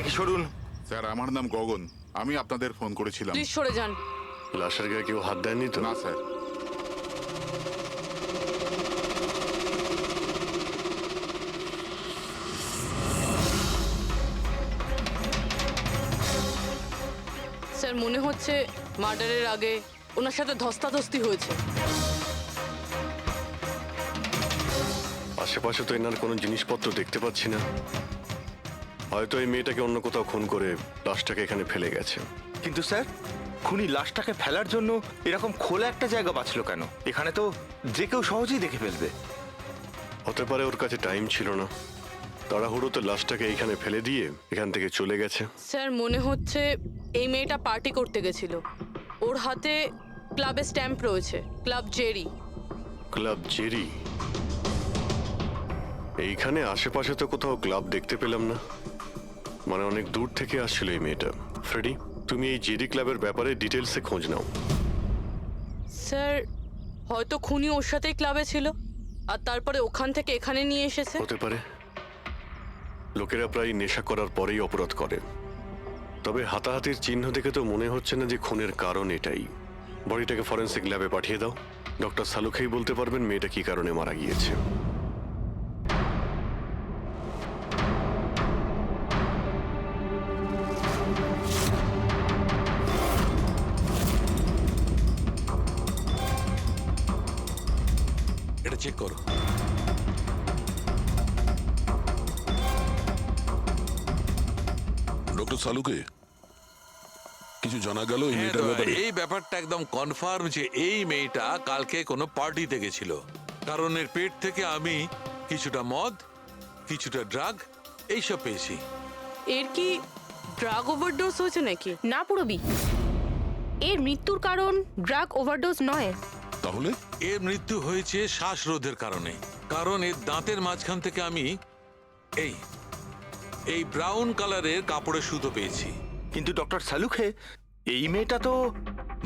থেকে সরুন। স্যার, আমার নাম গগন। আমি আপনাদের ফোন করেছিলাম। প্লিজ সরে যান। লাশের গায়ে কেউ হাত দেয়নি তো? না স্যার। স্যার মনে হচ্ছে মার্ডারের আগে ওনার সাথে ধস্তাধস্তি হয়েছে। আশেপাশে তো এনার কোনো জিনিসপত্র দেখতে পাচ্ছি না। হয়তো এই মেয়েটাকে অন্য কোথাও খুন করে লাশটাকে এখানে ফেলে গেছে। কিন্তু স্যার, খুনি লাশটাকে ফেলার জন্য এরকম খোলা একটা জায়গা বাঁচলো কেন? এখানে তো যে কেউ সহজেই দেখে ফেলবে। হতে পারে ওর কাছে টাইম ছিল না, তাড়াহুড়োতে লাশটাকে এইখানে ফেলে দিয়ে এখান থেকে চলে গেছে। স্যার মনে হচ্ছে এই মেয়েটা পার্টি করতে গেছিল। ওর হাতে ক্লাবের স্ট্যাম্প রয়েছে, ক্লাব জেরি। Club Jerry? এইখানে আশেপাশে তো কোথাও ক্লাব দেখতে পেলাম না, মানে অনেক দূর থেকে আসছিল এই মেয়েটা। ফ্রেডি, তুমি এই জেরি ক্লাবের ব্যাপারে ডিটেলসে খোঁজ নাও। স্যার হয়তো খুনি ওর সাথেই ক্লাবে ছিল আর তারপরে ওখান থেকে এখানে নিয়ে এসেছে। হতে পারে। লোকেরা প্রায় নেশা করার পরেই অপরাধ করে, তবে হাতাহাতির চিহ্ন দেখে তো মনে হচ্ছে না যে খুনের কারণ এটাই। বডিটাকে ফরেন্সিক ল্যাবে পাঠিয়ে দাও। ডক্টর সালুখেই বলতে পারবেন মেয়েটা কি কারণে মারা গিয়েছে। এটা চেক করো। ডক্টর সালুকে কিছু জানা গেল এই মেয়েটার ব্যাপারে? এই ব্যাপারটা একদম কনফার্ম যে এই মেয়েটা কালকে কোনো পার্টিতে গেছিল, কারণ এর পেট থেকে আমি কিছুটা মদ, কিছুটা ড্রাগ এইসব পেয়েছি। এর কি ড্রাগ ওভারডোজ হয়েছে নাকি? না পুরবি, এর মৃত্যুর কারণ ড্রাগ ওভারডোজ নয়। তাহলে এর মৃত্যু হয়েছে শ্বাসরোধের কারণে, কারণ এর দাঁতের মাঝখান থেকে আমি এই ব্রাউন কালারের কাপড়ের সুতো পেয়েছি। কিন্তু ডক্টর সালুখে, এই মেয়েটা তো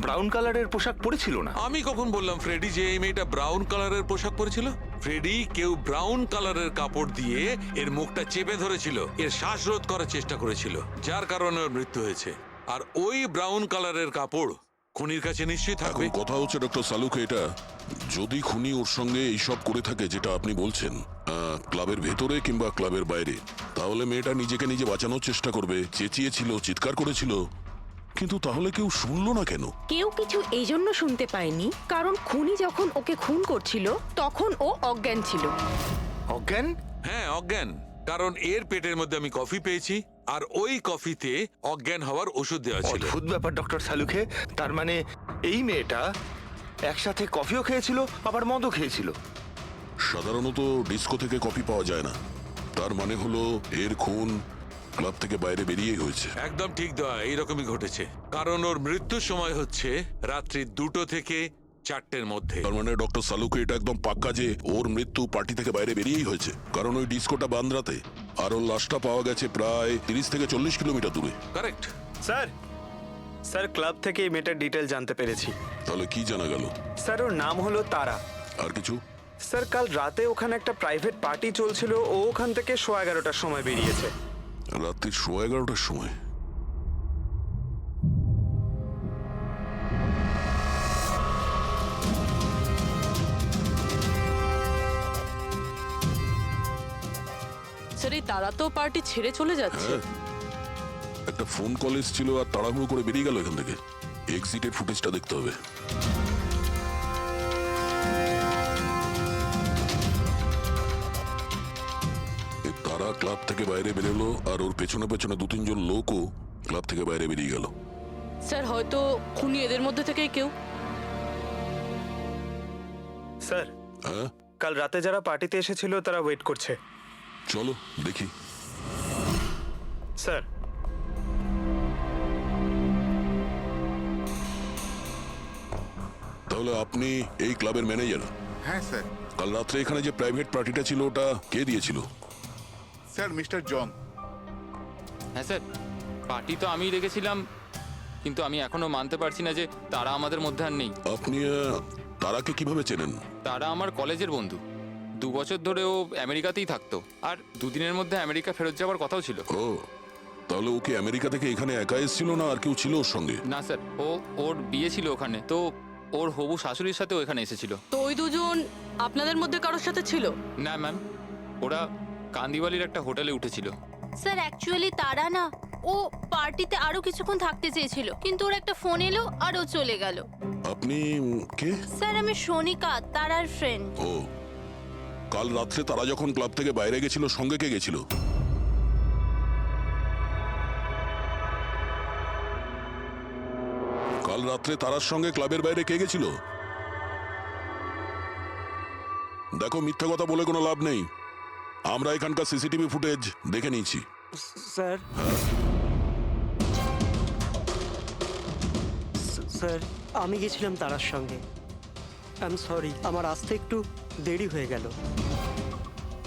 ব্রাউন কালারের পোশাক পরেছিল না। আমি কখন বললাম ফ্রেডি যে এই মেয়েটা ব্রাউন কালারের পোশাক পরেছিল? ফ্রেডি, কেউ ব্রাউন কালারের কাপড় দিয়ে এর মুখটা চেপে ধরেছিল, এর শ্বাসরোধ করার চেষ্টা করেছিল, যার কারণে ওর মৃত্যু হয়েছে। আর ওই ব্রাউন কালারের কাপড় খুনির কাছে নিশ্চয়ই থাকবে। এখন কথা হচ্ছে ডক্টর সালুকে, এটা যদি খুনি ওর সঙ্গে এইসব করে থাকে যেটা আপনি বলছেন, ক্লাবের ভেতরে কিংবা ক্লাবের বাইরে, তাহলে মেয়েটা নিজেকে নিজে বাঁচানোর চেষ্টা করবে, চেঁচিয়েছিল, চিৎকার করেছিল, কিন্তু তাহলে কেউ শুনলো না কেন? কেউ কিছু এই জন্য শুনতে পায়নি কারণ খুনি যখন ওকে খুন করছিল তখন ও অজ্ঞান ছিল। অজ্ঞান? হ্যাঁ, অজ্ঞান। কারণ এর পেটের মধ্যে আমি কফি পেয়েছি, আর ওই কফিতে অজ্ঞান হওয়ার ওষুধ দেওয়া ছিল। অদ্ভুত ব্যাপার ডক্টর সালুখে। তার মানে এই মেয়েটা একসাথে কফিও খেয়েছিল আবার মদও খেয়েছিল। সাধারণত ডিস্কো থেকে কপি পাওয়া যায় না, তার মানে হলো এর খুন ক্লাব থেকে বাইরে বেরিয়েই হয়েছে। একদম ঠিক দেওয়া, এইরকমই ঘটেছে। কারণ ওর মৃত্যুর সময় হচ্ছে রাত্রি 2টো থেকে 4টের মধ্যে। তার মানে ডক্টর সালুকে এটা একদম পাক্কা যে ওর মৃত্যু পার্টি থেকে বাইরে বেরিয়েই হয়েছে, কারণ ওই ডিস্কোটা বান্দ্রাতে, আর ওর লাশটা পাওয়া গেছে প্রায় 30 থেকে 40 কিলোমিটার দূরে। কারেক্ট। স্যার ক্লাব থেকে এই মেয়েটার ডিটেল জানতে পেরেছি। তাহলে কি জানা গেল? স্যার ওর নাম হলো তারা। আর কিছু? স্যার কাল রাতে ওখানে একটা প্রাইভেট পার্টি চলছিল, ও ওখান থেকে 11:15টার সময় বেরিয়েছে। রাত্রি 11:15টার সময়? স্যার এই তারা তো পার্টি ছেড়ে চলে যাচ্ছে। হ্যাঁ, একটা ফোন কল এসেছিল আর তাড়াহুড়ো করে বেরিয়ে গেল এখান থেকে। এক্সিটের ফুটেজটা দেখতে হবে। তারা ক্লাব থেকে বাইরে বেরোলো আর ওর পেছনে পেছনে 2-3 জন লোকও ক্লাব থেকে বাইরে বেরিয়ে গেল। স্যার হয়তো খুনি এদের মধ্যে থেকেই কেউ। স্যার হ্যাঁ, কাল রাতে যারা পার্টিতে এসেছিল তারা ওয়েট করছে। চলো দেখি। স্যার তাহলে আপনি এই ক্লাবের ম্যানেজার? হ্যাঁ স্যার। কাল রাত্রে এখানে যে প্রাইভেট পার্টিটা ছিল ওটা কে দিয়েছিল? Sir, mister John. হ্যাঁ স্যার, পার্টি তো আমিই রেখেছিলাম, কিন্তু আমি এখনো মানতে পারছি না যে তারা আমাদের মধ্যে আর নেই। আপনি তারাকে কিভাবে চেনেন? তারা আমার কলেজের বন্ধু। 2 বছর ধরে ও আমেরিকাতেই থাকতো, আর 2 দিনের মধ্যে আমেরিকা ফেরত যাওয়ার কথাও ছিল। ও, তাহলে ওকে আমেরিকা থেকে এখানে একা এসেছিল না আর কেউ ছিল ওর সঙ্গে? না স্যার, ওর বিয়ে ছিল ওখানে, তো ওর হবু শাশুড়ির সাথেও এখানে এসেছিল। তো ওই দুজন আপনাদের মধ্যে কারোর সাথে ছিল? না ম্যাম, ওরা কান্দিওয়ালির একটা হোটেলে উঠেছিল। স্যার অ্যাকচুয়ালি তারা না, ও পার্টিতে আরো কিছুক্ষণ থাকতে চেয়েছিল, কিন্তু ওর একটা ফোন এলো আর ও চলে গেল। আপনি কে? স্যার আমি সোনিকা, তারার ফ্রেন্ড। ও, কাল রাত্রে তারা যখন ক্লাব থেকে বাইরে গেছিল সঙ্গে কে গেছিল? কাল রাত্রে তারার সঙ্গে ক্লাবের বাইরে কে গেছিল? দেখো, মিথ্যা কথা বলে কোনো লাভ নেই। আমরা এখানকার সিসিটিভি ফুটেজ দেখে নিয়েছি। স্যার, স্যার আমি গেছিলাম তারার সঙ্গে। আই এম সরি, আমার আসতে একটু দেরি হয়ে গেল।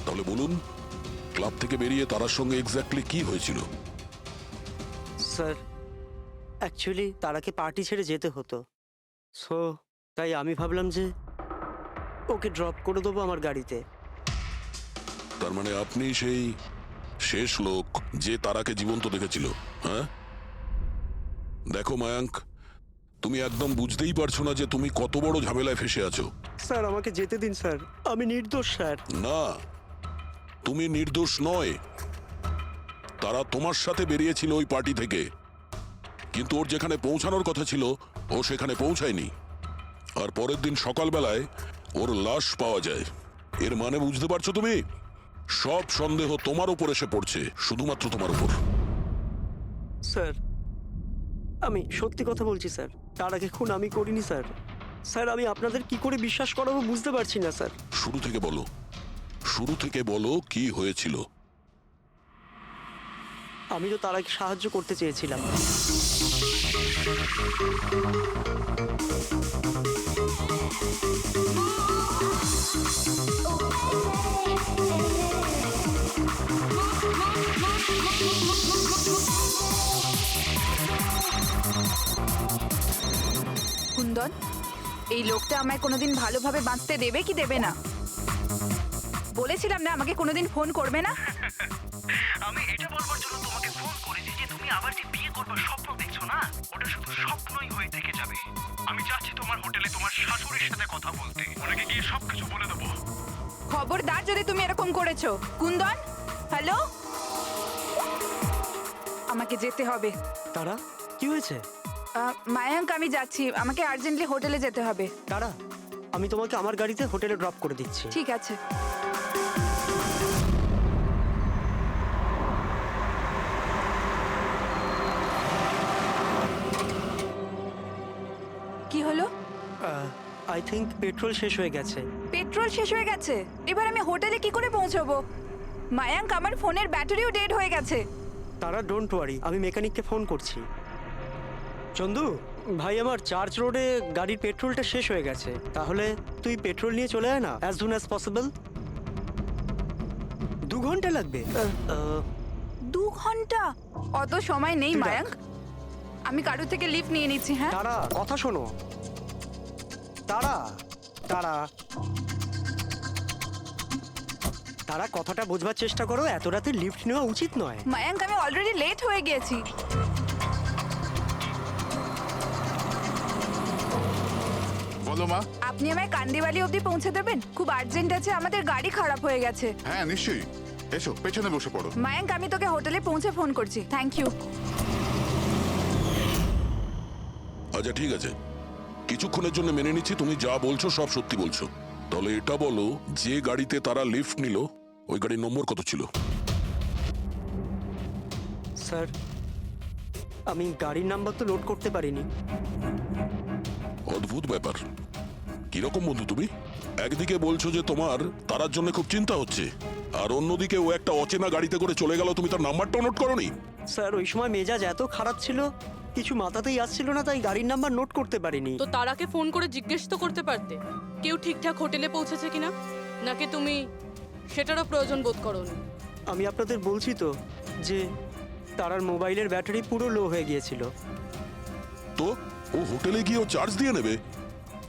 তাহলে বলুন, ক্লাব থেকে বেরিয়ে তারার সঙ্গে এক্স্যাক্টলি কি হয়েছিল? স্যার অ্যাকচুয়ালি তারাকে পার্টি ছেড়ে যেতে হতো, সো তাই আমি ভাবলাম যে ওকে ড্রপ করে দেবো আমার গাড়িতে। তার মানে আপনি সেই শেষ লোক যে তারাকে জীবন্ত দেখেছিল, হ্যাঁ? দেখো মায়াঙ্ক, তুমি একদম বুঝতেই পারছো না যে তুমি কত বড় ঝামেলায় ফেসে আছো। স্যার আমাকে যেতে দিন স্যার, আমি নির্দোষ স্যার। না, তুমি নির্দোষ নয়। তারা তোমার সাথে বেরিয়েছিল ওই পার্টি থেকে, কিন্তু ওর যেখানে পৌঁছানোর কথা ছিল ও সেখানে পৌঁছায়নি। আর পরের দিন সকালবেলায় ওর লাশ পাওয়া যায়। এর মানে বুঝতে পারছো তুমি? সব সন্দেহ তোমার উপর এসে পড়ছে, শুধুমাত্র তোমার উপর। স্যার আমি সত্যি কথা বলছি স্যার, তার আগে খুন আমি করিনি স্যার। স্যার আমি আপনাদের কি করে বিশ্বাস করাবো বুঝতে পারছি না স্যার। শুরু থেকে বলো, শুরু থেকে বলো কি হয়েছিল। আমি তো তারাকে সাহায্য করতে চেয়েছিলাম। কুন্দন, এই লোকটা আমায় কোনোদিন ভালোভাবে বাঁচতে দেবে কি দেবে না? বলেছিলাম না আমাকে কোনোদিন ফোন করবে না। আমি এটা বলবার জন্য তোমাকে ফোন করেছি যে তুমি আবার যে বিয়ে করবার স্বপ্ন দেখছো না, ওটা শুধু স্বপ্নই হয়ে থেকে যাবে। আমি যাচ্ছি তোমার হোটেলে তোমার শাশুড়ির সাথে কথা বলতে, ওনাকে গিয়ে সবকিছু বলে দেবো। খবরদার যদি তুমি এরকম করেছো। কুন্দন, হ্যালো, আমাকে যেতে হবে। তারা কি হয়েছে? মায়াঙ্ক আমি যাচ্ছি, আমাকে আর্জেন্টলি হোটেলে যেতে হবে। তারা আমি তোমাকে আমার গাড়িতে হোটেলে ড্রপ করে দিচ্ছি। ঠিক আছে। কি হলো? আই থিঙ্ক পেট্রোল শেষ হয়ে গেছে। পেট্রোল শেষ হয়ে গেছে? এবার আমি হোটেলে কি করে পৌঁছবো? মায়াঙ্ক আমার ফোনের ব্যাটারিও ডেড হয়ে গেছে। তারা ডোন্ট ওয়ারি, আমি মেকানিককে ফোন করছি। চন্দু ভাই, আমার চার্চ রোডে গাড়ির পেট্রোলটা শেষ হয়ে গেছে, তাহলে তুই পেট্রোল নিয়ে চলে আয় না অ্যাজ সুন অ্যাজ পসিবল। 2 ঘন্টা লাগবে। 2 ঘন্টা? অত সময় নেই মায়াঙ্ক, আমি কারো থেকে লিফট নিয়ে নিচ্ছি। হ্যাঁ তারা কথা শোনো, তারা তারা তারা কথাটা বোঝবার চেষ্টা করো, এত রাতে লিফট নেওয়া উচিত নয়। মায়াঙ্ক আমি অলরেডি লেট হয়ে গেছি। বলো মা। আপনি আমায় কান্দিওয়ালি অবধি পৌঁছে দেবেন? খুব আর্জেন্ট আছে, আমাদের গাড়ি খারাপ হয়ে গেছে। হ্যাঁ নিশ্চয়ই, এসো পেছনে বসে পড়ো। মায়াঙ্ক আমি তোকে হোটেলে পৌঁছে ফোন করছি। Thank you. আচ্ছা ঠিক আছে, কিছুক্ষণের জন্য মেনে নিচ্ছি তুমি যা বলছো সব সত্যি বলছো। তাহলে এটা বলো, যে গাড়িতে তারা লিফট নিল ওই গাড়ির নম্বর কত ছিল? স্যার আমি গাড়ির নাম্বার তো লোড করতে পারিনি। অদ্ভুত ব্যাপার। কিরকম বন্ধু তুমি? একদিকে বলছো যে তোমার তারার জন্য খুব চিন্তা হচ্ছে, আর অন্যদিকে ও একটা অচেনা গাড়িতে করে চলে গেল, তুমি তার নাম্বারটাও নোট করোনি? স্যার ওই সময় মেজাজ এত খারাপ ছিল, কিছু মাথাতেই আসছিল না, তাই গাড়ির নাম্বার নোট করতে পারিনি। তো তারাকে ফোন করে জিজ্ঞেস তো করতে পারতে কেউ ঠিকঠাক হোটেলে পৌঁছেছে কিনা, নাকি তুমি সেটারও প্রয়োজন বোধ করোনি? আমি আপনাদের বলছি তো যে তারার মোবাইলের ব্যাটারি পুরো লো হয়ে গিয়েছিল। তো ও হোটেলে গিয়ে ও চার্জ দিয়ে নেবে?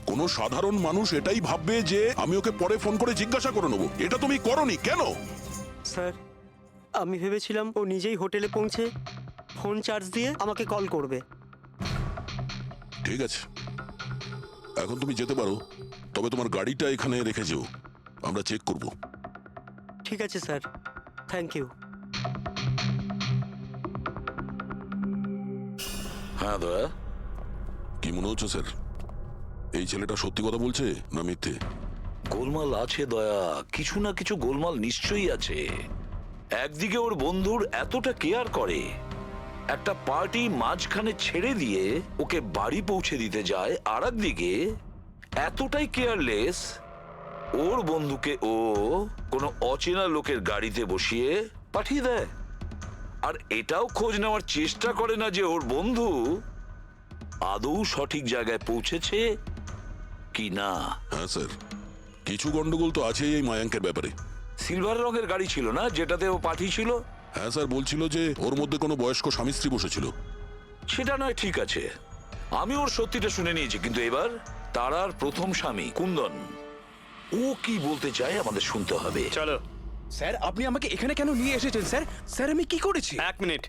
কোনো সাধারণ মানুষ এটাই ভাববে যে আমি ওকে পরে ফোন করে জিজ্ঞাসা করে নেবো। এটা তুমি করোনি কেন? স্যার আমি ভেবেছিলাম ও নিজেই হোটেলে পৌঁছে ফোন চার্জ দিয়ে আমাকে কল করবে। ঠিক আছে, এখন তুমি যেতে পারো, তবে তোমার গাড়িটা এখানে রেখে যেও, আমরা চেক করব। ঠিক আছে স্যার, থ্যাংক ইউ। হ্যাঁ দয়া, কি মনে হচ্ছে স্যার? এই ছেলেটা সত্যি কথা বলছে না মিথ্যে? গোলমাল আছে দয়া, কিছু না কিছু গোলমাল নিশ্চয়ই আছে। একদিকে ওর বন্ধুর এতটা কেয়ার করে, একটা পার্টি মাঝখানে ছেড়ে দিয়ে ওকে বাড়ি পৌঁছে দিতে যায়, আর একদিকে এতটাই কেয়ারলেস ওর বন্ধুকে ও কোনো অচেনা লোকের গাড়িতে বসিয়ে পাঠিয়ে দেয়। আর এটাও খোঁজ নেওয়ার চেষ্টা করে না যে ওর বন্ধু আদৌ সঠিক জায়গায় পৌঁছেছে কি না। হ্যাঁ স্যার, কিছু গন্ডগোল তো আছেই এই মায়াঙ্কের ব্যাপারে। সিলভার রঙের গাড়ি ছিল না যেটাতে ও পাঠিয়েছিল? হ্যাঁ স্যার, বলছিল যে ওর মধ্যে কোনো বয়স্ক স্বামী স্ত্রী বসেছিল। সেটা নয়, ঠিক আছে, আমি ওর সত্যিটা শুনে নিয়েছি, কিন্তু এবার তারার প্রথম স্বামী কুন্দন, ও কি বলতে চায় আমাদের শুনতে হবে। চলো। স্যার, আপনি আমাকে এখানে কেন নিয়ে এসেছেন স্যার? স্যার, আমি কি করেছি? 1 মিনিট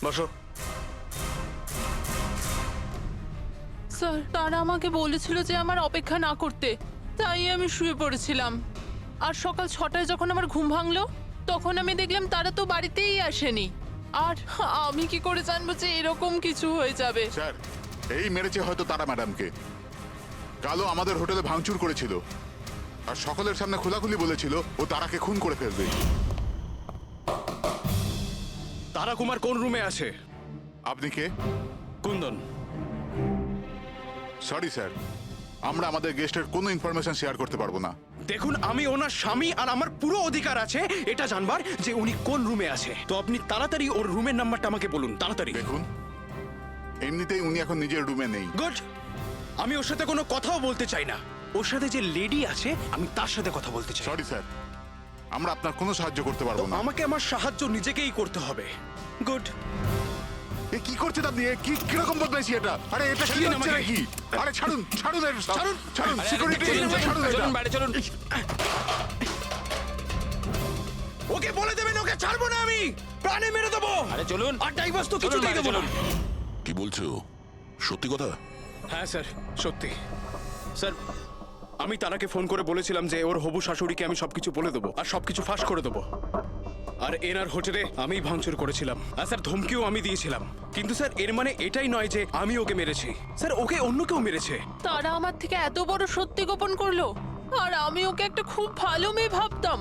বসো। স্যার, তারা আমাকে বলেছিল যে আমার অপেক্ষা না করতে, তাই আমি শুয়ে পড়েছিলাম। আর সকাল 6টায় যখন আমার ঘুম ভাঙলো, তখন আমি দেখলাম তারা তো বাড়িতেই আসেনি। আর আমি কি করে জানবো যে এরকম কিছু হয়ে যাবে? স্যার, এই মেরেছে হয়তো তারা ম্যাডামকে। কালো আমাদের হোটেলে ভাঙচুর করেছিল আর সকলের সামনে খোলাখুলি বলেছিল ও তারাকে খুন করে ফেলবে। তারা কুমার কোন রুমে আছে? আপনি কে? কুন্দন। সরি স্যার, আমরা আমাদের গেস্টের কোনো ইনফরমেশন শেয়ার করতে পারবো না। দেখুন, আমি ওনার স্বামী আর আমার পুরো অধিকার আছে এটা জানবার যে উনি কোন রুমে আছে। তো আপনি তাড়াতাড়ি ওর রুমের নাম্বারটা আমাকে বলুন, তাড়াতাড়ি। দেখুন, এমনিতেই উনি এখন নিজের রুমে নেই। গুড, আমি ওর সাথে কোনো কথাও বলতে চাই না। ওর সাথে যে লেডি আছে আমি তার সাথে কথা বলতে চাই। সরি স্যার, আমরা আপনার কোনো সাহায্য করতে তো পারবো না। আমাকে আমার সাহায্য নিজেকেই করতে হবে। গুড। এ কি করছেন আপনি? এ কি কিরকম বদমাইশি এটা? আরে এটা কি হচ্ছে নাকি? আরে ছাড়ুন, ছাড়ুন এর সব। ছাড়ুন, ছাড়ুন, সিকিউরিটি ছাড়ুন এটা। চলুন বাইরে চলুন। ওকে বলে দেবেন ওকে ছাড়বো না, আমি প্রাণে মেরে দেবো। আরে চলুন। আর ডাইভার্স তো চলুন কিছুতেই বাইরে দেবো না। চলুন। কি বলছো? সত্যি কথা? হ্যাঁ স্যার, সত্যি। স্যার, আমি তারাকে ফোন করে বলেছিলাম যে ওর হবু শাশুড়িকে আমি সবকিছু বলে দেবো আর সবকিছু ফাঁস করে দেবো। আর এনার হোটেলে আমি ভাঙচুর করেছিলাম, আর স্যার ধমকিও আমি দিয়েছিলাম। কিন্তু স্যার, এর মানে এটাই নয় যে আমি ওকে মেরেছি। স্যার, ওকে অন্য কেউ মেরেছে। তারা আমার থেকে এত বড় সত্যি গোপন করলো, আর আমি ওকে একটা খুব ভালো মেয়ে ভাবতাম,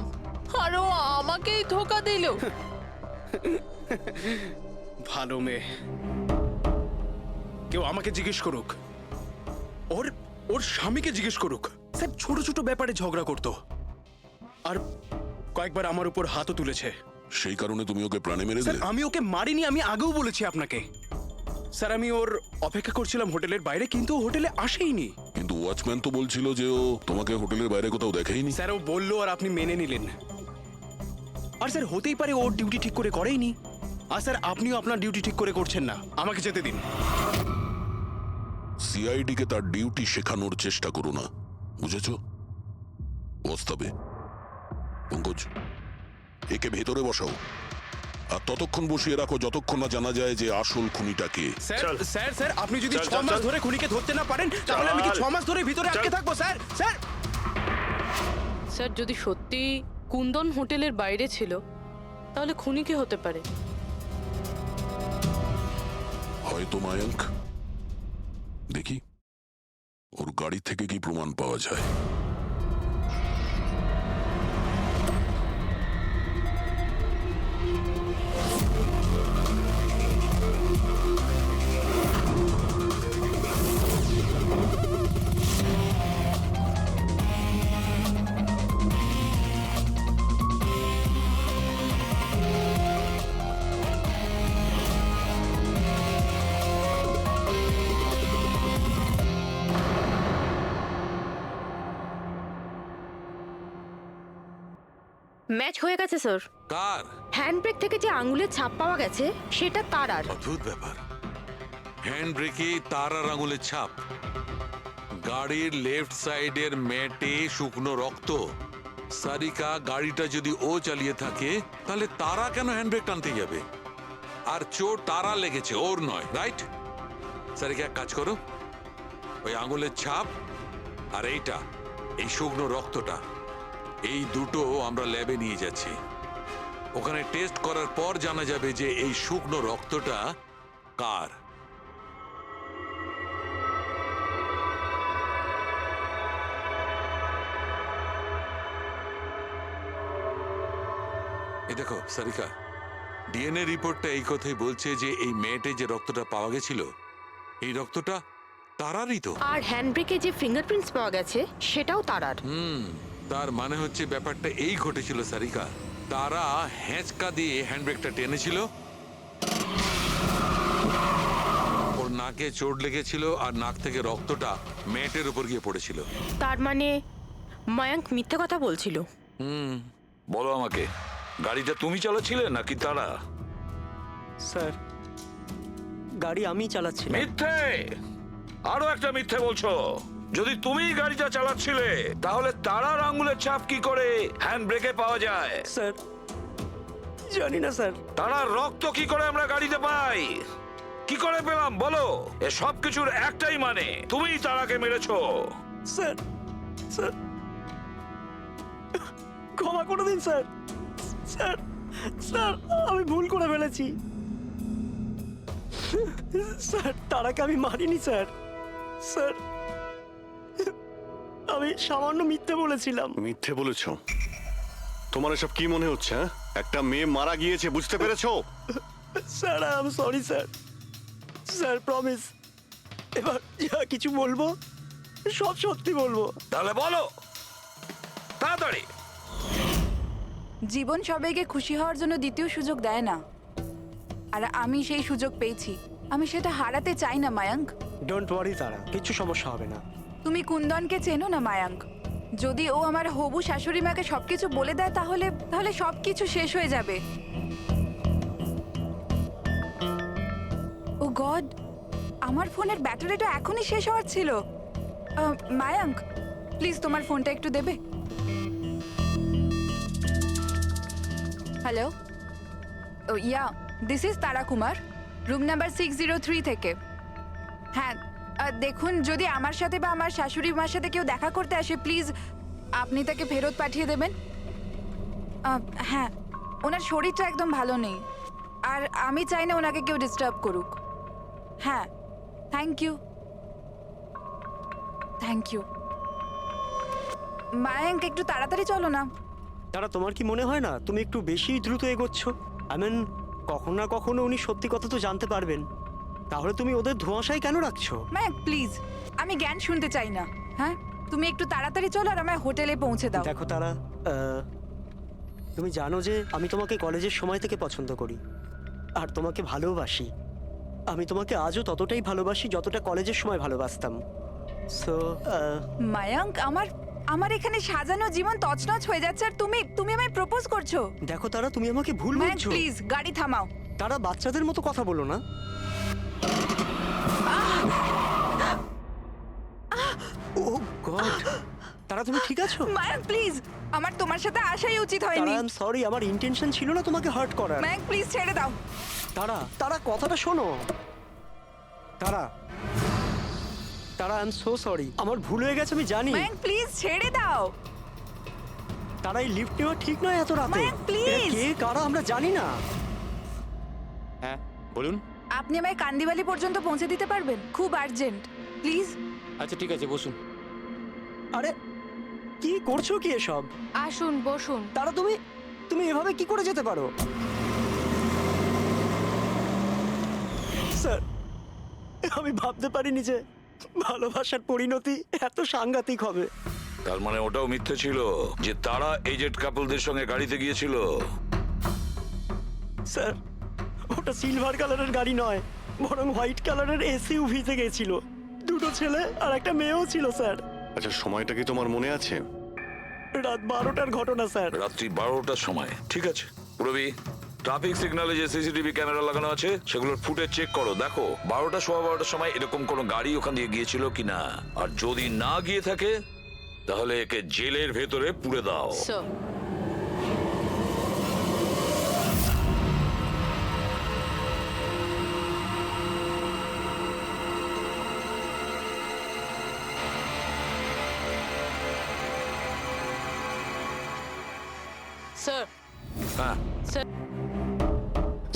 আর ও আমাকেই ধোকা দিল। ভালো মেয়ে? কেউ আমাকে জিজ্ঞেস করুক, ওর ওর স্বামীকে জিজ্ঞেস করুক। স্যার, ছোট ছোট ব্যাপারে ঝগড়া করতো, আর কয়েকবার আমার উপর হাতও তুলেছে। সেই কারণে তুমি ওকে প্রাণে মেরে স্যার, দিলে? আমি ওকে মারিনি, আমি আগেও বলেছি আপনাকে। স্যার, আমি ওর অপেক্ষা করছিলাম হোটেলের বাইরে, কিন্তু ও হোটেলে আসেইনি। কিন্তু ওয়াচম্যান তো বলছিল যে ও তোমাকে হোটেলের বাইরে কোথাও দেখেইনি। স্যার, ও বললো আর আপনি মেনে নিলেন। আর স্যার, হতেই পারে ওর ডিউটি ঠিক করে করেইনি। আর স্যার, আপনিও আপনার ডিউটি ঠিক করে করছেন না। আমাকে যেতে দিন। সিআইডি কে তার ডিউটি শেখানোর চেষ্টা করো না, বুঝেছ? বস্তাবে। পঙ্কজ, একে ভেতরে বসাও আর ততক্ষণ বসিয়ে রাখো যতক্ষণ না জানা যায় যে আসল খুনিটা কে। স্যার, স্যার, স্যার, আপনি যদি 6 মাস ধরে খুনিকে ধরতে না পারেন, তাহলে আমি কি 6 মাস ধরে ভিতরে আটকে থাকবো? Sir, sir. স্যার, যদি সত্যি কুন্দন হোটেলের বাইরে ছিল, তাহলে খুনি কে হতে পারে? হয়তো মায়াঙ্ক। দেখি ওর গাড়ি থেকে কি প্রমাণ পাওয়া যায়। ম্যাচ হয়ে গেছে স্যার। কার? হ্যান্ডব্রেক থেকে যে আঙুলের ছাপ পাওয়া গেছে সেটা তারার। অদ্ভুত ব্যাপার, হ্যান্ড ব্রেকে তার আর আঙুলের ছাপ। গাড়ির লেফট সাইডের ম্যাটে শুকনো রক্ত, সারিকা গাড়িটা যদি ও চালিয়ে থাকে তাহলে তারা কেন হ্যান্ডব্রেক টানতে যাবে? আর চোট তারা লেগেছে, ওর নয়, রাইট? সারিকা এক কাজ করো, ওই আঙুলের ছাপ আর এইটা, এই শুকনো রক্তটা, এই দুটো আমরা ল্যাবে নিয়ে যাচ্ছি। ওখানে টেস্ট করার পর জানা যাবে যে এই শুকনো রক্তটা কার। এই দেখো সারিকা, ডিএনএ রিপোর্টটা এই কথাই বলছে যে এই মেয়েটে যে রক্তটা পাওয়া গেছিল, এই রক্তটা তারারই তো। আর হ্যান্ডব্রেকে যে ফিঙ্গারপ্রিন্টস পাওয়া গেছে সেটাও তারার। তার মানে হচ্ছে ব্যাপারটা এই ঘটেছিল সারিকা, তারা হ্যাঁচকা দিয়ে হ্যান্ডব্রেকটা টেনেছিল, ওর নাকে চোট লেগেছিল আর নাক থেকে রক্তটা মেয়েটের উপর গিয়ে পড়েছিল। তার মানে মায়াঙ্ক মিথ্যে কথা বলছিল। বলো আমাকে, গাড়িটা তুমি চালাচ্ছিলে নাকি তারা? স্যার, গাড়ি আমি চালাচ্ছি। মিথ্যে, আরো একটা মিথ্যে বলছো। যদি তুমি গাড়িটা চালাচ্ছিলে তাহলে তারার আঙ্গুলের ছাপ কি করে হ্যান্ড ব্রেকে পাওয়া যায়? স্যার, জানি না স্যার। তারার রক্ত কি করে আমরা গাড়িতে পাই? কি করে পেলাম বলো? এ সব কিছুর একটাই মানে, তুমিই তারাকে মেরেছো। স্যার, স্যার, ক্ষমা করে দিন স্যার। স্যার, স্যার, আমি ভুল করে ফেলেছি। স্যার, তারাকে আমি মারিনি স্যার। স্যার, আমি সামান্য মিথ্যে বলেছিলাম। মিথ্যে বলেছো? তোমার এসব কি মনে হচ্ছে? হ্যাঁ, একটা মেয়ে মারা গিয়েছে, বুঝতে পেরেছো? Sir, I am sorry sir. Sir, promise, এবার যা কিছু বলবো সব সত্যি বলবো। তাহলে বলো তাড়াতাড়ি। জীবন সবাইকে খুশি হওয়ার জন্য দ্বিতীয় সুযোগ দেয় না, আর আমি সেই সুযোগ পেয়েছি। আমি সেটা হারাতে চাই না মায়াঙ্ক। ডোন্ট ওয়ারি তারা, কিছু সমস্যা হবে না। তুমি কুন্দনকে চেনো না মায়াঙ্ক? যদি ও আমার হবু শাশুড়ি মাকে সবকিছু বলে দেয় তাহলে তাহলে সবকিছু শেষ হয়ে যাবে। ও গড, আমার ফোনের ব্যাটারিটা এখনই শেষ হওয়ার ছিল। মায়াঙ্ক, প্লিজ তোমার ফোনটা একটু দেবে? Hello, yeah, this is Tara Kumar, room number 603 থেকে। হ্যাঁ, দেখুন, যদি আমার সাথে বা আমার শাশুড়ি মার সাথে কেউ দেখা করতে আসে, প্লিজ আপনি তাকে ফেরত পাঠিয়ে দেবেন। হ্যাঁ, ওনার শরীরটা একদম ভালো নেই, আর আমি চাই না ওনাকে কেউ ডিস্টার্ব করুক। হ্যাঁ, thank you, thank you. Mayank, একটু তাড়াতাড়ি চলো না। তারা, তোমার কি মনে হয় না তুমি একটু বেশি দ্রুত এগোচ্ছ? আই মিন, কখনো না কখনো উনি সত্যি কথা তো জানতে পারবেন, তাহলে তুমি ওদের ধোঁয়াশায় কেন রাখছো? মায়াঙ্ক প্লিজ, আমি জ্ঞান শুনতে চাই না। হ্যাঁ, তুমি একটু তাড়াতাড়ি চলো আর আমায় হোটেলে পৌঁছে দাও। দেখো তারা, তুমি জানো যে আমি তোমাকে কলেজের সময় থেকে পছন্দ করি আর তোমাকে ভালোবাসি। আমি তোমাকে আজও ততটাই ভালোবাসি যতটা কলেজের সময় ভালোবাসতাম। সো মায়াঙ্ক, আমার এখানে সাজানো জীবন তছনছ হয়ে যাচ্ছে আর তুমি আমায় প্রপোজ করছো। দেখো তারা, তুমি আমাকে ভুল মায়াঙ্ক বুঝছো। প্লিজ গাড়ি থামাও। তারা, বাচ্চাদের মতো কথা বলো না। ও গড, তারা তুমি ঠিক আছো? মায়াঙ্ক প্লিজ, আমার তোমার সাথে আসাই উচিত তারা, হয়নি। আই এম সরি, আমার ইন্টেনশন ছিল না তোমাকে হার্ট করার। মায়াঙ্ক প্লিজ ছেড়ে দাও। তারা, তারা কথাটা শোনো। তারা, তারা, আই এম সো সরি, আমার ভুল হয়ে গেছে, আমি জানি। মায়াঙ্ক প্লিজ ছেড়ে দাও। তারা, এই লিফট নেওয়া ঠিক নয় এত রাতে। মায়াঙ্ক, please! এরা কে কারা আমরা জানি না। হ্যাঁ বলুন। আপনি আমায় কান্দিবালি পর্যন্ত পৌঁছে দিতে পারবেন? খুব আর্জেন্ট, প্লিজ। আচ্ছা ঠিক আছে, বসুন। আরে কি করছো কি এসব? আসুন বসুন। তারা, তুমি এভাবে কি করে যেতে পারো? স্যার, আমি ভাবতে পারিনি যে ভালোবাসার পরিণতি এত সাংঘাতিক হবে। তার মানে ওটাও মিথ্যে ছিল যে তারা এজেড কাপলদের সঙ্গে গাড়িতে গিয়েছিল? স্যার, ওটা সিলভার কালারের গাড়ি নয়, বরং হোয়াইট কালারের এসইউভিতে গেছিল। দুটো ছেলে আর একটা মেয়েও ছিল স্যার। আচ্ছা, সময়টা কি তোমার মনে আছে? রাত 12টার ঘটনা স্যার। রাত্রি 12টার সময়, ঠিক আছে। রবি, ট্রাফিক সিগন্যালে যে সিসিটিভি ক্যামেরা লাগানো আছে সেগুলোর ফুটেজ চেক করো, দেখো 12টা সোয়া 12টার সময় এরকম কোনো গাড়ি ওখান দিয়ে গিয়েছিল কিনা। আর যদি না গিয়ে থাকে তাহলে একে জেলের ভেতরে পুরে দাও। স্যার স্যার হ্যাঁ, স্যার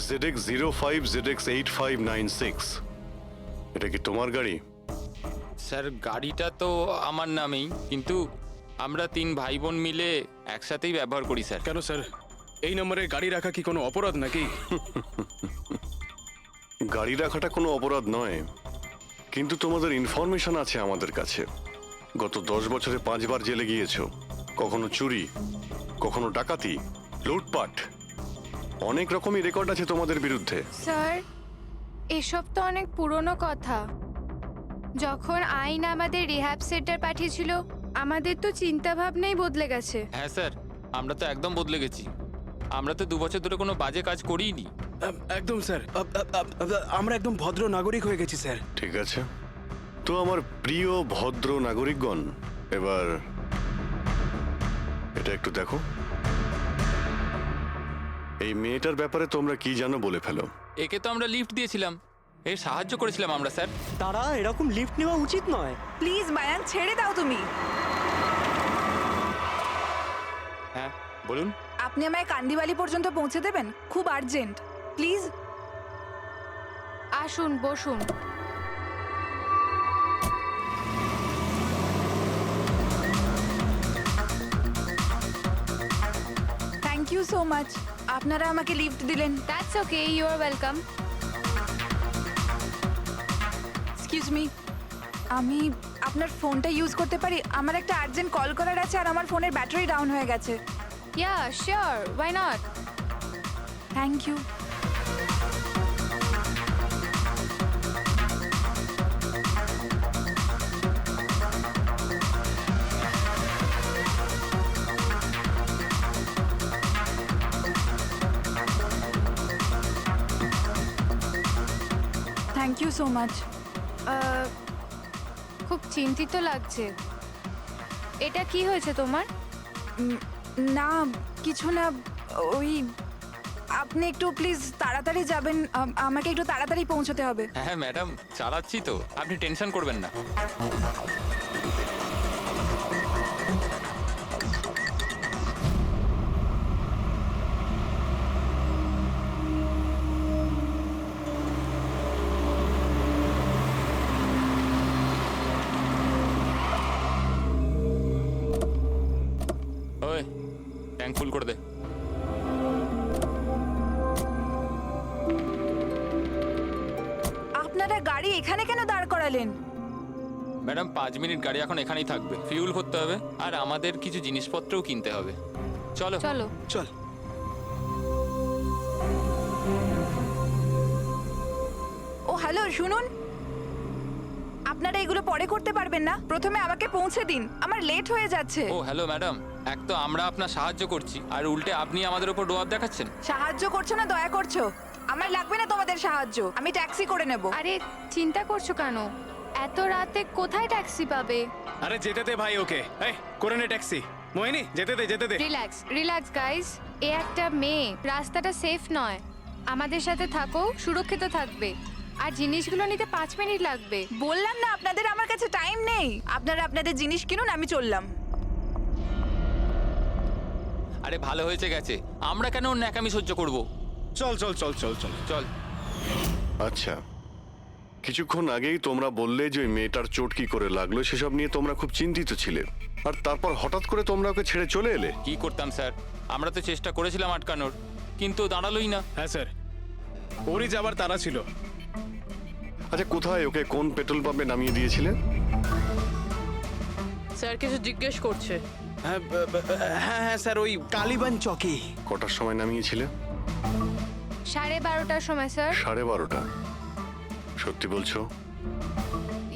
ZX05ZX8596 এটা কি তোমার গাড়ি? স্যার গাড়িটা তো আমার নামেই, কিন্তু আমরা 3 ভাই বোন মিলে একসাথেই ব্যবহার করি স্যার। কেন স্যার, এই নম্বরে গাড়ি রাখা কি কোনো অপরাধ নাকি? গাড়ি রাখাটা কোনো অপরাধ নয়, কিন্তু তোমাদের ইনফরমেশন আছে আমাদের কাছে। গত 10 বছরে 5 বার জেলে গিয়েছো, কখনো চুরি, কখনো ডাকাতি, লুটপাট, অনেক রকমই রেকর্ড আছে তোমাদের বিরুদ্ধে। স্যার এসব তো অনেক পুরনো কথা। যখন আইন আমাদের রিহ্যাব সেন্টার পাঠিয়েছিল, আমাদের তো চিন্তা ভাবনাই বদলে গেছে। হ্যাঁ স্যার, আমরা তো একদম বদলে গেছি। আমরা তো 2 বছর ধরে কোনো বাজে কাজ করিনি। একদম স্যার, আমরা একদম ভদ্র নাগরিক হয়ে গেছি স্যার। ঠিক আছে, তো আমার প্রিয় ভদ্র নাগরিকগণ, এবার এটা একটু দেখো। এই মেয়েটার ব্যাপারে তোমরা কি জানো বলে ফেলো। একে তো আমরা লিফট দিয়েছিলাম, এর সাহায্য করেছিলাম আমরা স্যার। তারা এরকম লিফট নেওয়া উচিত নয়। প্লিজ মায়াঙ্ক, ছেড়ে দাও তুমি। হ্যাঁ বলুন। আপনি আমায় কান্দিবালি পর্যন্ত পৌঁছে দেবেন? খুব আর্জেন্ট, প্লিজ। আসুন, বসুন। Thank you so much. আপনারা আমাকে লিফট দিলেন। That's okay, you are welcome. Excuse me, আমি আপনার ফোনটা ইউজ করতে পারি? আমার একটা আর্জেন্ট কল করার আছে, আর আমার ফোনের ব্যাটারি ডাউন হয়ে গেছে। Yeah sure, why not. Thank you. Thank you so much. খুব চিন্তিত লাগছে। এটা কি হয়েছে তোমার? না কিছু না, ওই আপনি একটু প্লিজ তাড়াতাড়ি যাবেন, আমাকে একটু তাড়াতাড়ি পৌঁছতে হবে। হ্যাঁ ম্যাডাম, চালাচ্ছি তো, আপনি টেনশন করবেন না। ওই ট্যাঙ্ক ফুল করে দে। আপনারা গাড়ি এখানে কেন দাঁড় করালেন? ম্যাডাম 5 মিনিট গাড়ি এখন এখানেই থাকবে, ফিউল করতে হবে আর আমাদের কিছু জিনিসপত্রও কিনতে হবে। চলো চলো চল। ও হ্যালো, শুনুন, আপনারা এগুলো পরে করতে পারবেন না? প্রথমে আমাকে পৌঁছে দিন, আমার লেট হয়ে যাচ্ছে। ও হ্যালো ম্যাডাম, এক তো আমরা আপনার সাহায্য করছি আর উল্টে আপনি আমাদের উপর ডোয়াব দেখাচ্ছেন। সাহায্য করছো না দয়া করছো? আমার লাগবে না তোমাদের সাহায্য, আমি ট্যাক্সি করে নেব। আরে চিন্তা করছো কেন? এত রাতে কোথায় ট্যাক্সি পাবে? আরে যেতে দে ভাই ওকে, এই করে নে ট্যাক্সি। মোহিনী যেতে দে, যেতে দে। রিল্যাক্স রিল্যাক্স গাইস, এ একটা মেয়ে, রাস্তাটা সেফ নয়। আমাদের সাথে থাকো, সুরক্ষিত থাকবে। আর জিনিসগুলো নিতে 5 মিনিট লাগবে। বললাম না আপনাদের, আমার কাছে টাইম নেই। আপনারা আপনাদের জিনিস কিনুন, আমি চললাম। আরে ভালো হয়েছে গেছে, আমরা কেন ওর ন্যাকামি সহ্য করব? চল চল চল চল চল চল। আচ্ছা, কিছুক্ষণ আগেই তোমরা বললে যে ওই মেয়েটার চোট কি করে লাগলো সেসব নিয়ে তোমরা খুব চিন্তিত ছিলে, আর তারপর হঠাৎ করে তোমরা ওকে ছেড়ে চলে এলে। কি করতাম স্যার, আমরা তো চেষ্টা করেছিলাম আটকানোর, কিন্তু দাঁড়ালোই না। হ্যাঁ স্যার, ওরই যাবার তারা ছিল। আচ্ছা, কোথায় ওকে কোন পেট্রোল পাম্পে নামিয়ে দিয়েছিলে? স্যার কিছু জিজ্ঞেস করছে। হ্যাঁ হ্যাঁ হ্যাঁ স্যার, ওই কালীবান চকে। কটার সময় নামিয়েছিলে? 12:30টার সময় স্যার। 12:30? সত্যি বলছো?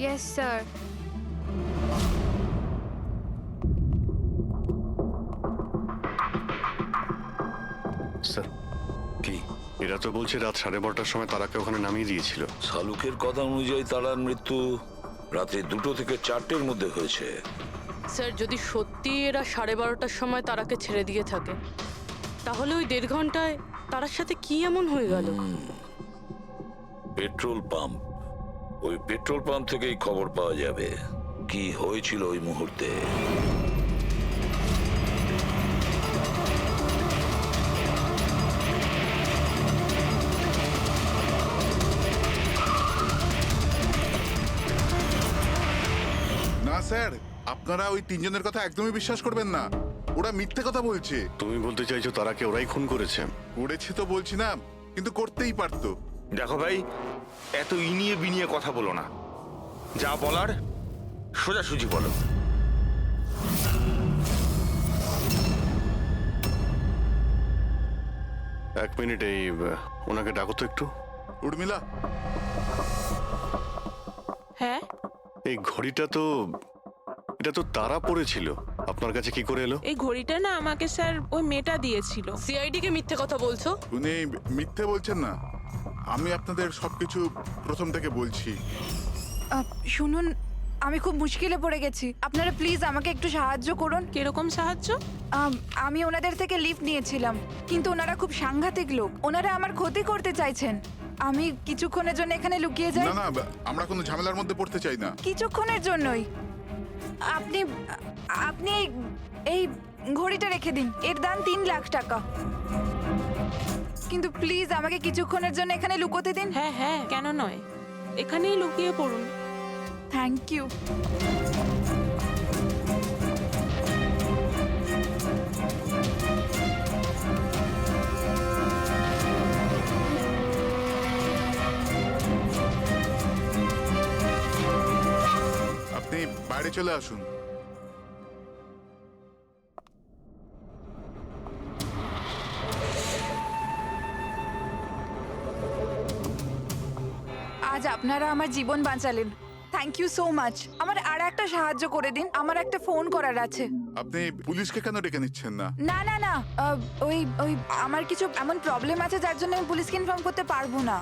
Yes sir. স্যার কি এরা তো বলছে রাত 12:30টার সময় তারাকে ওখানে নামিয়ে দিয়েছিল। শালুকের কথা অনুযায়ী তারার মৃত্যু রাতে 2 থেকে 4টের মধ্যে হয়েছে। স্যার যদি সত্যি এরা 12:30টার সময় তারাকে ছেড়ে দিয়ে থাকে তাহলে ওই 1.5 ঘন্টায় তারার সাথে কি এমন হয়ে গেল? পেট্রোল পাম্প, ওই পেট্রোল পাম্প থেকেই খবর পাওয়া যাবে কি হয়েছিল ওই মুহূর্তে। না স্যার, আপনারা ওই তিনজনের কথা একদমই বিশ্বাস করবেন না। ওরা মিথ্যে কথা বলছে। তুমি বলতে চাইছো তারাকে ওরাই খুন করেছে? করেছে তো বলছি না, কিন্তু করতেই পারতো। দেখো ভাই, এত ইনিয়ে বিনিয়ে কথা বলো না, যা বলার সোজাসুজি বলো। এক মিনিট, এই ওনাকে ডাকো তো একটু। উর্মিলা, হ্যাঁ এই ঘড়িটা তো, এটা তো তারা পড়েছিল, আপনার কাছে কি করে এলো? এই ঘড়িটা না আমাকে স্যার ওই মেয়েটা দিয়েছিল। সিআইডি কে মিথ্যে কথা বলছো? উনি মিথ্যে বলছেন না, আমি আপনাদের সবকিছু প্রথম থেকে বলছি। শুনুন, আমি খুব মুশকিলে পড়ে গেছি, আপনারা প্লিজ আমাকে একটু সাহায্য করুন। কিরকম সাহায্য? আমি ওনাদের থেকে লিফট নিয়েছিলাম, কিন্তু ওনারা খুব সাংঘাতিক লোক, ওনারা আমার ক্ষতি করতে চাইছেন। আমি কিছুক্ষণের জন্য এখানে লুকিয়ে যাই। না না, আমরা কোনো ঝামেলার মধ্যে পড়তে চাই না। কিছুক্ষণের জন্যই। আপনি আপনি এই ঘড়িটা রেখে দিন, এর দাম 3 লাখ টাকা। কিন্তু প্লিজ আমাকে কিছুক্ষণের জন্য এখানে লুকোতে দিন। হ্যাঁ হ্যাঁ, কেন নয়, এখানেই লুকিয়ে পড়ুন। Thank you. আপনি বাইরে চলে আসুন। আজ আপনারা আমার জীবন বাঁচালেন, থ্যাংক ইউ সো মাচ। আমার আর একটা সাহায্য করে দিন, আমার একটা ফোন করার আছে। আপনি পুলিশকে কেন ডেকে নিচ্ছেন না? না না না, ওই ওই আমার কিছু এমন প্রবলেম আছে যার জন্য আমি পুলিশকে ইনফর্ম করতে পারবো না।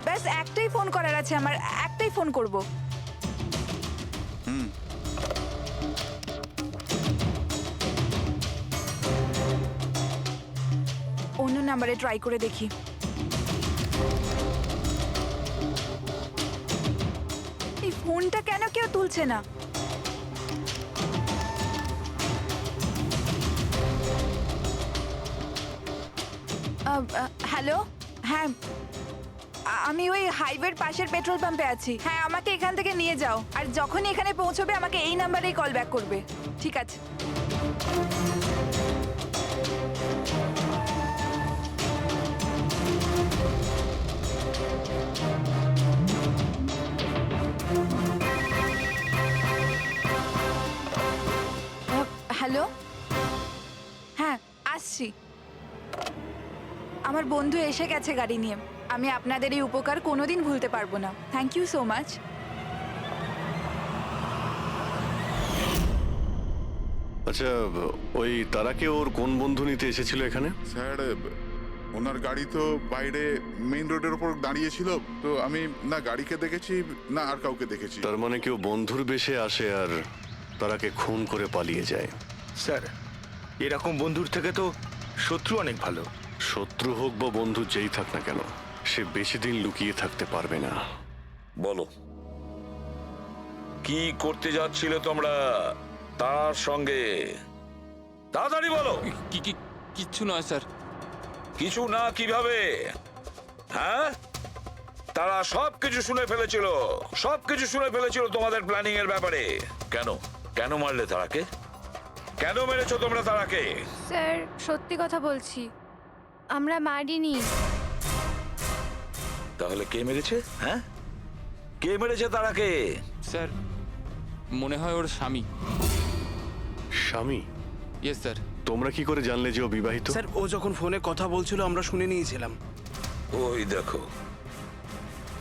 ব্যাস একটাই ফোন করার আছে আমার, একটাই ফোন করব। অন্য নাম্বারে ট্রাই করে দেখি। এই ফোনটা কেন কেউ তুলছে না? হ্যালো, হ্যাঁ আমি ওই হাইওয়ের পাশের পেট্রোল পাম্পে আছি। হ্যাঁ, আমাকে এখান থেকে নিয়ে যাও, আর যখনই এখানে পৌঁছবে আমাকে এই নাম্বারেই কল ব্যাক করবে। ঠিক আছে। হ্যালো, হ্যাঁ আসছি। আমার বন্ধু এসে গেছে গাড়ি নিয়ে। আমি আপনাদের এই উপকার কোনোদিন ভুলতে পারবো না। Thank you so much. আচ্ছা, ওই তারাকে ওর কোন বন্ধু নিতে এসেছিল এখানে? স্যার, ওনার গাড়ি তো বাইরে মেইন রোডের উপর দাঁড়িয়ে ছিল, তো আমি না গাড়িকে দেখেছি না আর কাউকে দেখেছি। তার মানে কেউ বন্ধুর বেশে আসে আর তারাকে খুন করে পালিয়ে যায়। স্যার, এরকম বন্ধুর থেকে তো শত্রু অনেক ভালো। শত্রু হোক বা বন্ধু যেই থাক না কেন, সে বেশি দিন লুকিয়ে থাকতে পারবে না। বলো, কি করতে যাচ্ছিলে তোমরা তার সঙ্গে? তাড়াতাড়ি বলো। কিচ্ছু নয় স্যার। কিছু না কিভাবে? হ্যাঁ, তারা সবকিছু শুনে ফেলেছিল, সবকিছু শুনে ফেলেছিল তোমাদের প্ল্যানিং এর ব্যাপারে। কেন কেন মারলে তারাকে? কেন মেরেছো তোমরা তারাকে? স্যার সত্যি কথা বলছি, আমরা মারিনি। তাহলে কে মেরেছে? হ্যাঁ, কে মেরেছে তারাকে? স্যার মনে হয় ওর স্বামী। স্বামী? Yes sir. তোমরা কি করে জানলে যে ও বিবাহিত? স্যার, ও যখন ফোনে কথা বলছিল আমরা শুনে নিয়েছিলাম। ওই দেখো,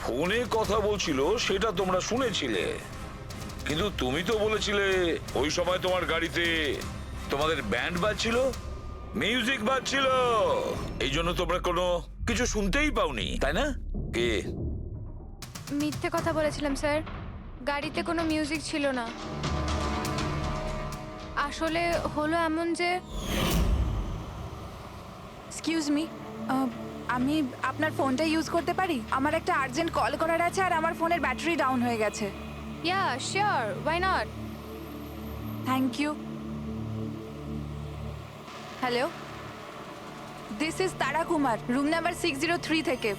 ফোনে কথা বলছিল সেটা তোমরা শুনেছিলে, কিন্তু তুমি তো বলেছিলে ওই সময় তোমার গাড়িতে তোমাদের ব্যান্ড বাজছিল, মিউজিক বাজছিল, এই জন্য তোমরা কোনো কিছু শুনতেই পাওনি, তাই না? কে? মিথ্যে কথা বলেছিলাম স্যার, গাড়িতে কোনো মিউজিক ছিল না। আসলে হলো এমন যে এক্সকিউজ মি, আমি আপনার ফোনটা ইউজ করতে পারি? আমার একটা আর্জেন্ট কল করার আছে আর আমার ফোনের ব্যাটারি ডাউন হয়ে গেছে। Yeah sure, why not? Thank you. Hello, this is Tara Kumar, room number 603 থেকে।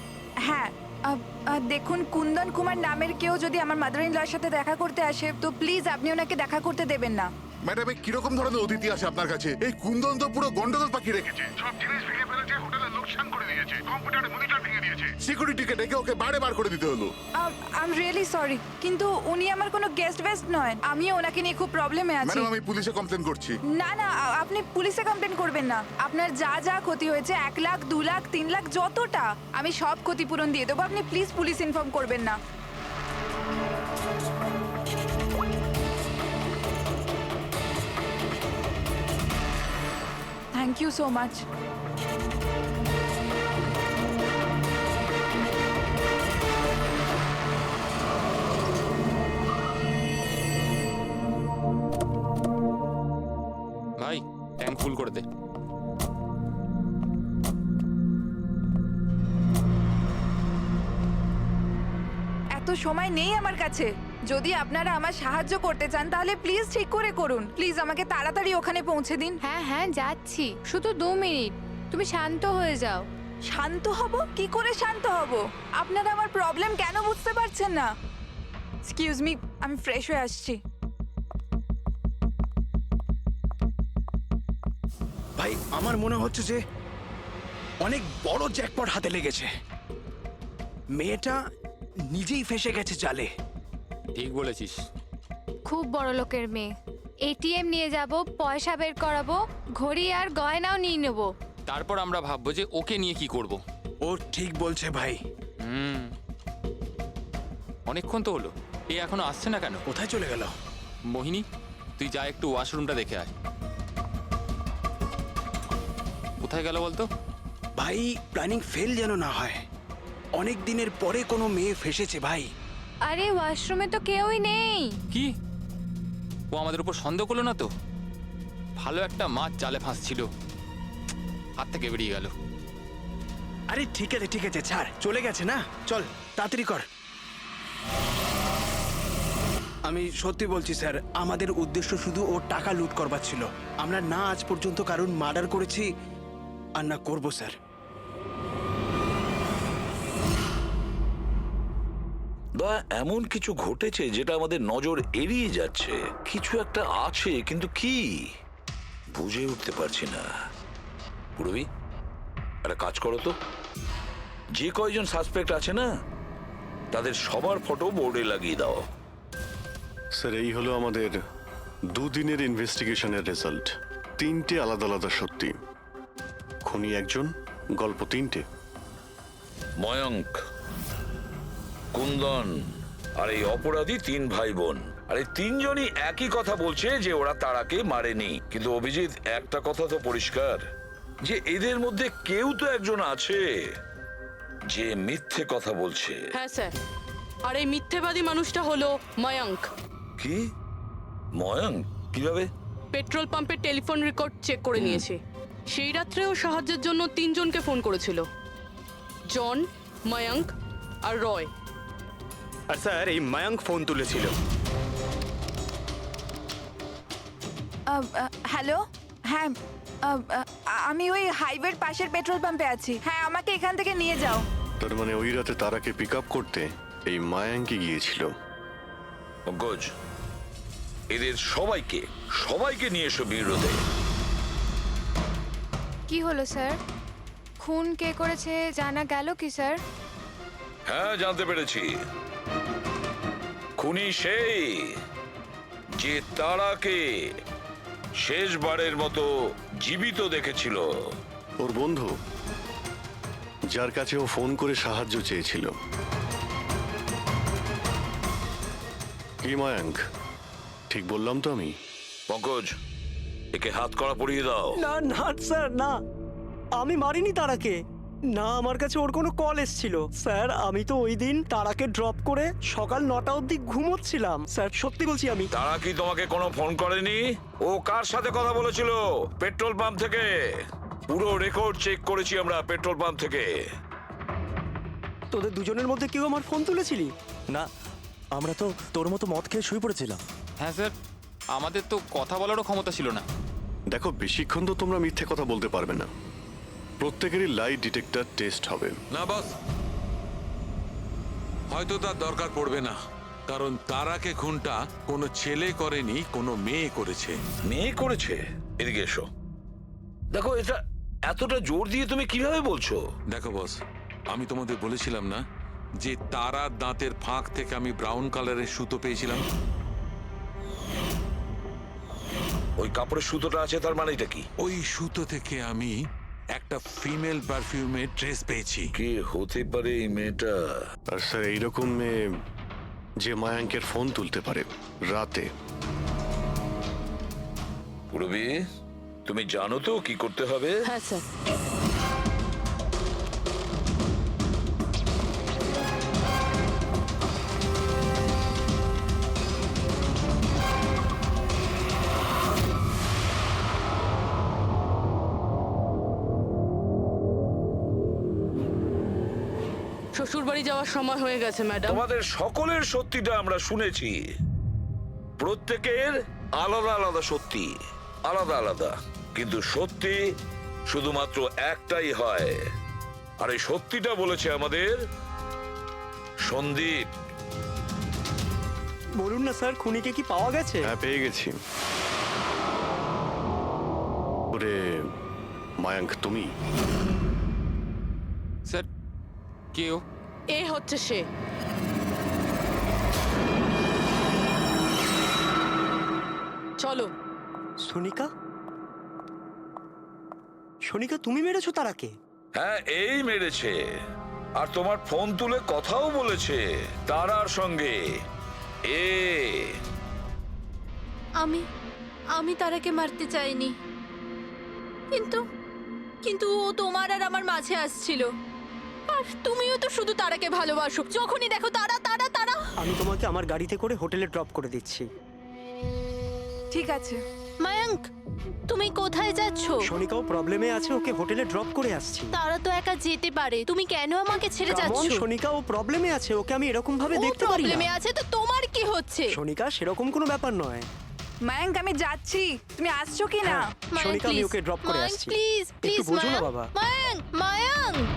হ্যাঁ, দেখুন কুন্দন কুমার নামের কেউ যদি আমার মাদার ইন লর সাথে দেখা করতে আসে তো প্লিজ আপনি ওনাকে দেখা করতে দেবেন না। ম্যাডাম, এই কিরকম ধরনের অতিথি আসে আপনার কাছে? এই কুন্দন তো পুরো গন্ডগোল পাকিয়ে রেখেছে, সব জিনিস ভেঙে ফেলেছে, হোটেলে লোকসান করে দিয়েছে, কম্পিউটারে মনিটর ভেঙে দিয়েছে, সিকিউরিটিকে ডেকে ওকে বাইরে বার করে দিতে হলো। আই এম রিয়েলি সরি, কিন্তু উনি আমার কোনো গেস্ট বেস্ট নয়। আমিও ওনাকে নিয়ে খুব প্রবলেমে আছি। ম্যাডাম, আমি পুলিশে কমপ্লেন করছি। না না, আপনি পুলিশে কমপ্লেন করবেন না। আপনার যা যা ক্ষতি হয়েছে 1 লাখ 2 লাখ 3 লাখ যতটা, আমি সব ক্ষতিপূরণ দিয়ে দেবো। আপনি প্লিজ পুলিশ ইনফর্ম করবেন না। Thank you so much. ভাই ট্যাঙ্ক ফুল করে দে। এত সময় নেই আমার কাছে। যদি আপনারা আমার সাহায্য করতে চান তাহলে প্লিজ ঠিক করে করুন। প্লিজ আমাকে তাড়াতাড়ি ওখানে পৌঁছে দিন। হ্যাঁ হ্যাঁ যাচ্ছি, শুধু 2 মিনিট, তুমি শান্ত হয়ে যাও। শান্ত হব? কি করে শান্ত হব? আপনারা আমার প্রবলেম কেন বুঝতে পারছেন না? এক্সকিউজ মি, আমি ফ্রেশ হয়ে আসছি। ভাই আমার মনে হচ্ছে যে অনেক বড় জ্যাকপট হাতে লেগেছে। মেয়েটা নিজেই ফেসে গেছে জালে। ঠিক বলেছিস। খুব বড় লোকের মেয়ে। এটিএম নিয়ে যাব, পয়সা বের করাবো, ঘড়ি আর গয়নাও নিয়ে নেব। তারপর আমরা ভাববো যে ওকে নিয়ে কি করব। ও ঠিক বলছে ভাই। অনেকক্ষণ তো হলো, এ এখনো আসছে না কেন? কোথায় চলে গেল? মোহিনী, তুই যা একটু ওয়াশরুমটা দেখে আয়। কোথায় গেল বলতো? ভাই প্ল্যানিং ফেল যেন না হয়। অনেক দিনের পরে কোনো মেয়ে ফেসেছে ভাই। আরে ওয়াশরুমে তো কেউই নেই। কি ও আমাদের উপর সন্দেহ করলো না তো? ভালো একটা মাছ জালে ফাঁসছিল, হাত থেকে বেরিয়ে গেল। আরে ঠিক আছে ছাড়, চলে গেছে না, চল তাড়াতাড়ি কর। আমি সত্যি বলছি স্যার, আমাদের উদ্দেশ্য শুধু ওর টাকা লুট করবার ছিল। আমরা না আজ পর্যন্ত কারণ মার্ডার করেছি আর না করবো স্যার। দয়া, এমন কিছু ঘটেছে যেটা আমাদের নজর এড়িয়ে যাচ্ছে। কিছু একটা আছে, কিন্তু কি বুঝে উঠতে পারছি না। পুরবি, একটা কাজ করো তো, যে কয়জন সাসপেক্ট আছে না তাদের সবার ফটো বোর্ডে লাগিয়ে দাও। স্যার, এই হলো আমাদের 2 দিনের ইনভেস্টিগেশনের রেজাল্ট। 3টে আলাদা আলাদা সত্যি। খুনি একজন, গল্প 3টে। ময়ঙ্ক, কুন্দন আর এই অপরাধী 3 ভাই বোন। আর এই 3 জনই একই কথা বলছে যে ওরা তারাকে মারেনি। কিন্তু অভিজিৎ, একটা কথা তো পরিষ্কার যে এদের মধ্যে কেউ তো একজন আছে যে মিথ্যে কথা বলছে। হ্যাঁ স্যার, আর এই মিথ্যেবাদী মানুষটা হলো ময়ঙ্ক। কি? ময়ঙ্ক? কিভাবে? পেট্রোল পাম্পের টেলিফোন রেকর্ড চেক করে নিয়েছে। সেই রাত্রেও সাহায্যের জন্য 3 জনকে ফোন করেছিল, জন, ময়ঙ্ক আর রয়। আর স্যার এই ময়ঙ্ক ফোন তুলেছিল। হ্যালো, হ্যাঁ, আমি ওই হাইওয়ের পাশের পেট্রোল পাম্পে আছি। হ্যাঁ, আমাকে এখান থেকে নিয়ে যাও। তার মানে ওই রাতে তারাকে পিক আপ করতে এই মায়াঙ্কি গিয়েছিল। পঙ্কজ, এদের সবাইকে নিয়ে এসো বিরোধে। কি হলো স্যার? খুন কে করেছে জানা গেল কি স্যার? হ্যাঁ, জানতে পেরেছি। খুনি সেই যে তারাকে শেষবারের মতো জীবিত দেখেছিল। ওর বন্ধু, যার কাছে ও ফোন করে সাহায্য চেয়েছিল। কি মায়াঙ্ক, ঠিক বললাম তো আমি? পঙ্কজ, একে হাত কড়া পরিয়ে দাও। না না স্যার, না, আমি মারিনি তারাকে। না, আমার কাছে ওর কোনো কল এসেছিল স্যার। আমি তো ওই দিন তারাকে ড্রপ করে সকাল 9টা অবধি ঘুমোচ্ছিলাম স্যার, সত্যি বলছি আমি। তারা কি তোমাকে কোনো ফোন করেনি? ও কার সাথে কথা বলেছিল? পেট্রোল পাম্প থেকে। পুরো রেকর্ড চেক করেছি আমরা পেট্রোল পাম্প থেকে। তোদের দুজনের মধ্যে কেউ আমার ফোন তুলেছিলি? না, আমরা তো তোর মতো মদ খেয়ে শুয়ে পড়েছিলাম। হ্যাঁ স্যার, আমাদের তো কথা বলারও ক্ষমতা ছিল না। দেখো, বেশিক্ষণ তো তোমরা মিথ্যে কথা বলতে পারবে না। প্রত্যেকেরই লাই ডিটেক্টর টেস্ট হবে। না বস, হয়তো তার দরকার পড়বে না, কারণ তারাকে খুনটা কোনো ছেলে করেনি, কোনো মেয়ে করেছে। মেয়ে করেছে? এদিকে এসো। দেখো, এটা এতটা জোর দিয়ে তুমি কিভাবে বলছো? দেখো বস, আমি তোমাদের বলেছিলাম না যে তারার দাঁতের ফাঁক থেকে আমি ব্রাউন কালারের সুতো পেয়েছিলাম? ওই কাপড়ের সুতোটা আছে, তার মানে এটা কি? ওই সুতো থেকে আমি একটা ফিমেল পারফিউমের ড্রেস পেয়েছি। কে হতে পারে এই মেয়েটা? আর স্যার, এইরকম মেয়ে যে মায়াঙ্কের ফোন তুলতে পারে রাতে। পুরবি, তুমি জানো তো কি করতে হবে? হ্যাঁ স্যার। শ্বশুর বাড়ি যাওয়ার সময় হয়ে গেছে ম্যাডাম। তোমাদের সকলের সত্যিটা আমরা শুনেছি। প্রত্যেকের আলাদা আলাদা সত্যি, আলাদা আলাদা, কিন্তু সত্যি শুধুমাত্র একটাই হয়। আর এই সত্যিটা বলেছে আমাদের সন্দীপ। বলুন না স্যার, খুনিকে কি পাওয়া গেছে? হ্যাঁ, পেয়ে গেছি। ওরে মায়াঙ্ক, তুমি? স্যার, কেউ এ হচ্ছে সে। চলো। সোনিকা? সোনিকা, তুমি মেরেছো তারাকে? হ্যাঁ, এই মেরেছে। আর তোমার ফোন তুলে কথাও বলেছে তারার সঙ্গে। আমি তারাকে মারতে চাইনি, কিন্তু ও তোমার আর আমার মাঝে আসছিল। আর তুমিও তো শুধু তারাকে ভালোবাসো, যখনই দেখো তারা তারা তারা। আমি তোমাকে আমার গাড়িতে করে হোটেলে ড্রপ করে দিচ্ছি। ঠিক আছে। মায়াঙ্ক, তুমি কোথায় যাচ্ছ? সোনিকাও প্রবলেমে আছে, ওকে হোটেলে ড্রপ করে আসছি। তারা তো একা যেতে পারে, তুমি কেন আমাকে ছেড়ে যাচ্ছ? সোনিকা, ও প্রবলেমে আছে, ওকে আমি এরকম ভাবে দেখতে পারি না। প্রবলেমে আছে তো তোমার কি হচ্ছে? সোনিকা, সেরকম কোনো ব্যাপার নয়। মায়াঙ্ক, আমি যাচ্ছি, তুমি আসছো কি না? সোনিকা, আমি ওকে ড্রপ করে আসছি। প্লিজ প্লিজ, একটু বোঝো না বাবা। মায়াঙ্ক, মায়াঙ্ক।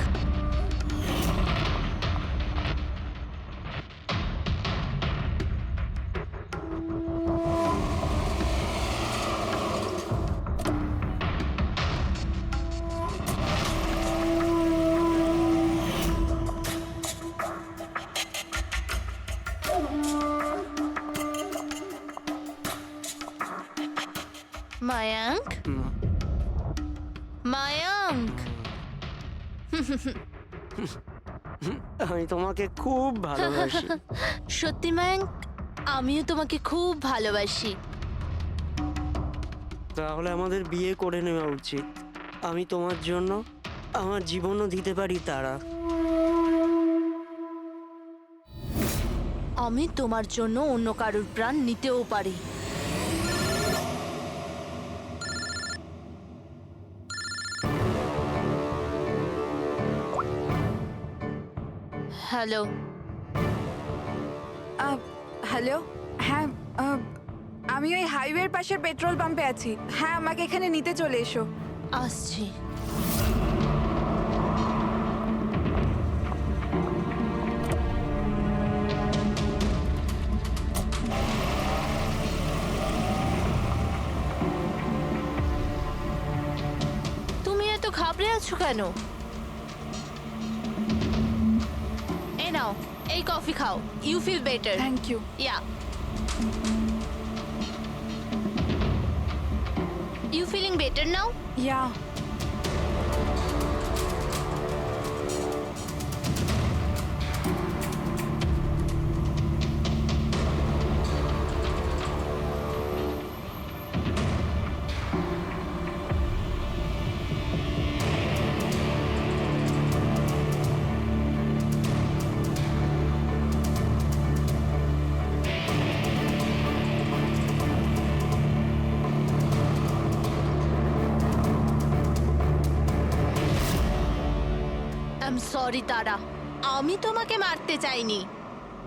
মায়াঙ্ক, মায়াঙ্ক। আমি তোমাকে খুব ভালোবাসি। সত্যি মায়াঙ্ক, আমিও তোমাকে খুব ভালোবাসি। তাহলে আমাদের বিয়ে করে নেওয়া উচিত। আমি তোমার জন্য আমার জীবনও দিতে পারি তারা। আমি তোমার জন্য অন্য কারোর প্রাণ নিতেও পারি। হ্যালো। হ্যালো। হ্যাঁ, আমি ওই হাইওয়ের পাশের পেট্রোল পাম্পে আছি। হ্যাঁ, আমাকে এখানে নিতে চলে এসো। আসছি। তুমি এত ঘাবড়ে আছো কেন? এই নাও, এই কফি খাও। You feel better. Thank you. Yeah. You feeling better now? Yeah. I am sorry Tara, আমি তোমাকে মারতে চাইনি,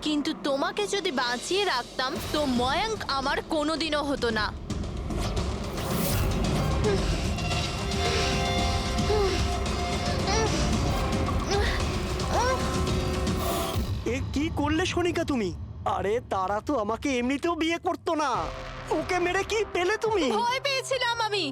কিন্তু তোমাকে যদি বাঁচিয়ে রাখতাম তো ময়ঙ্ক আমার কোনোদিনও হতো না। এ কি করলে সোনিকা তুমি? আরে তারা তো আমাকে এমনিতেও বিয়ে করতো না, ওকে মেরে কি পেলে তুমি? ভয় পেয়েছিলাম আমি।